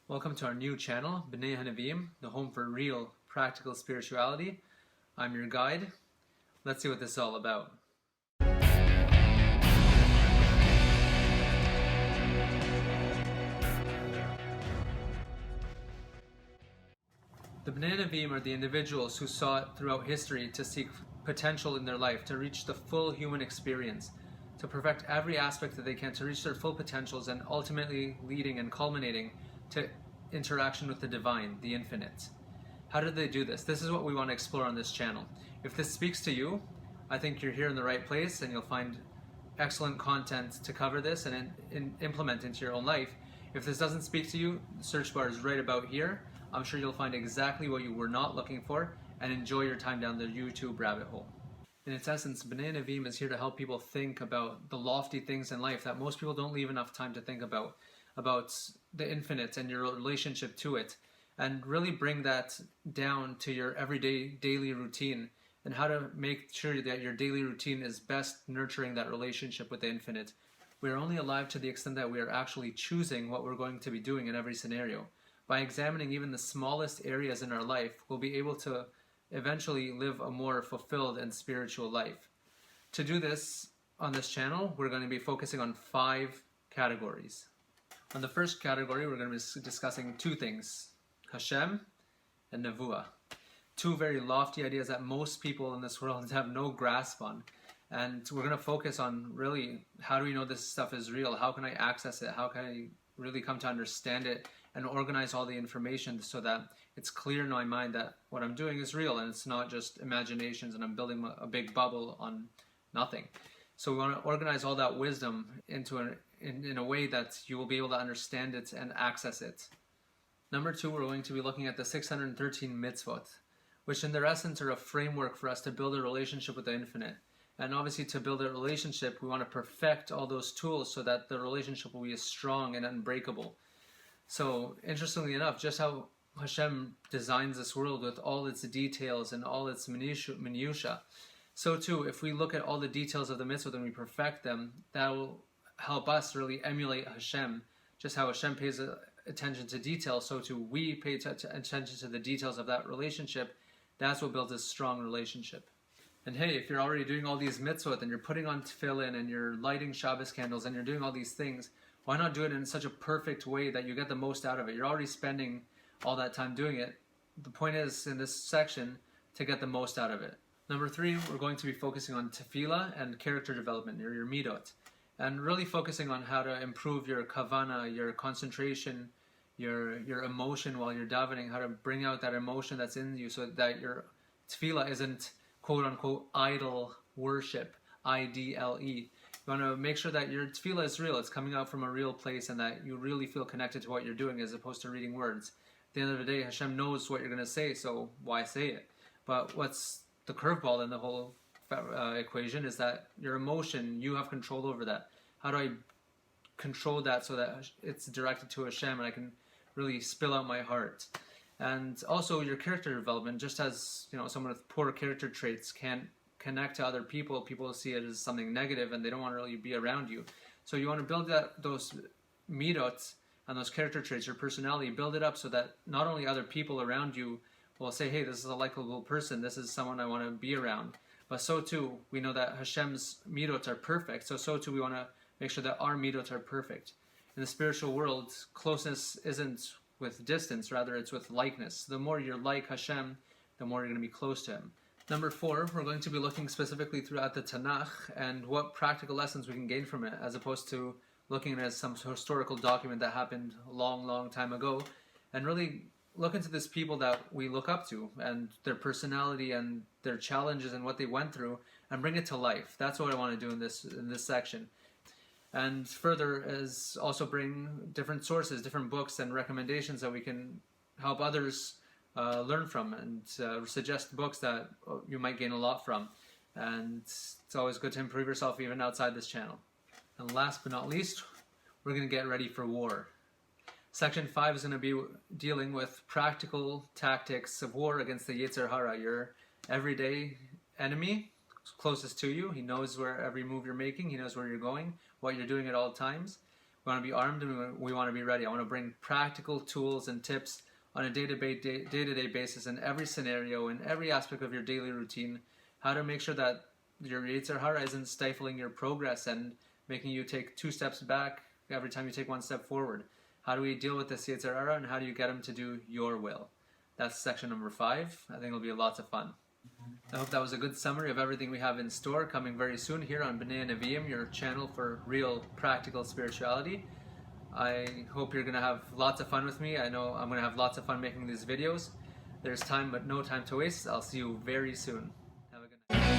Welcome to our new channel, Bnei HaNeviim, the home for real, practical spirituality. I'm your guide. Let's see what this is all about. The Bnei HaNeviim are the individuals who sought throughout history to seek potential in their life, to reach the full human experience, to perfect every aspect that they can, to reach their full potentials, and ultimately leading and culminating to interaction with the divine, the infinite. How did they do this? This is what we want to explore on this channel. If this speaks to you, I think you're here in the right place, and you'll find excellent content to cover this and implement into your own life. If this doesn't speak to you, the search bar is right about here. I'm sure you'll find exactly what you were not looking for and enjoy your time down the YouTube rabbit hole. In its essence, Bnei HaNeviim is here to help people think about the lofty things in life that most people don't leave enough time to think about the infinite and your relationship to it, and really bring that down to your everyday daily routine and how to make sure that your daily routine is best nurturing that relationship with the infinite. We are only alive to the extent that we are actually choosing what we're going to be doing in every scenario. By examining even the smallest areas in our life, we'll be able to eventually live a more fulfilled and spiritual life. To do this on this channel, we're going to be focusing on 5 categories. On the first category, we're going to be discussing 2 things, Hashem and Nevuah. 2 very lofty ideas that most people in this world have no grasp on. And we're going to focus on really, how do we know this stuff is real? How can I access it? How can I really come to understand it and organize all the information so that it's clear in my mind that what I'm doing is real and it's not just imaginations and I'm building a big bubble on nothing. So we want to organize all that wisdom into in a way that you will be able to understand it and access it. Number 2, we're going to be looking at the 613 Mitzvot, which in their essence are a framework for us to build a relationship with the infinite. And obviously to build a relationship, we want to perfect all those tools so that the relationship will be strong and unbreakable. So interestingly enough, just how Hashem designs this world with all its details and all its minutiae, so too, if we look at all the details of the mitzvot and we perfect them, that will help us really emulate Hashem. Just how Hashem pays attention to detail, so too we pay attention to the details of that relationship. That's what builds a strong relationship. And hey, if you're already doing all these mitzvot and you're putting on Tefillah and you're lighting Shabbos candles and you're doing all these things, why not do it in such a perfect way that you get the most out of it? You're already spending all that time doing it. The point is, in this section, to get the most out of it. Number 3, we're going to be focusing on Tefillah and character development, or your Middot, and really focusing on how to improve your kavana, your concentration, your emotion while you're davening, how to bring out that emotion that's in you so that your Tefillah isn't quote-unquote idol worship, IDLE. You want to make sure that your Tefillah is real, it's coming out from a real place, and that you really feel connected to what you're doing as opposed to reading words. At the end of the day, Hashem knows what you're going to say, so why say it? But what's the curveball in the whole equation is that your emotion, you have control over that. How do I control that so that it's directed to Hashem and I can really spill out my heart? And also your character development, just as someone with poor character traits can't connect to other people, people see it as something negative and they don't want to really be around you. So you want to build those Middot and those character traits, your personality, build it up so that not only other people around you will say, hey, this is a likable person, this is someone I want to be around, but so too, we know that Hashem's Middot are perfect, so too we want to make sure that our Middot are perfect. In the spiritual world, closeness isn't with distance, rather it's with likeness. The more you're like Hashem, the more you're going to be close to Him. Number 4, we're going to be looking specifically throughout the Tanakh and what practical lessons we can gain from it, as opposed to looking at it as some historical document that happened a long time ago, and really look into these people that we look up to and their personality and their challenges and what they went through, and bring it to life. That's what I want to do in this section. And further is also bring different sources, different books and recommendations that we can help others learn from, and suggest books that you might gain a lot from. And it's always good to improve yourself even outside this channel. And last but not least, we're going to get ready for war. Section 5 is going to be dealing with practical tactics of war against the Yetzer HaRa, your everyday enemy, closest to you. He knows where every move you're making, he knows where you're going, what you're doing at all times. We want to be armed and we want to be ready. I want to bring practical tools and tips on a day-to-day basis in every scenario, in every aspect of your daily routine, how to make sure that your Yetzer HaRa isn't stifling your progress and making you take 2 steps back every time you take 1 step forward. How do we deal with this Yetzer HaRa, and how do you get him to do your will? That's section number 5. I think it'll be lots of fun. I hope that was a good summary of everything we have in store coming very soon here on Bnei HaNeviim, your channel for real practical spirituality. I hope you're going to have lots of fun with me. I know I'm going to have lots of fun making these videos. There's time but no time to waste. I'll see you very soon. Have a good night.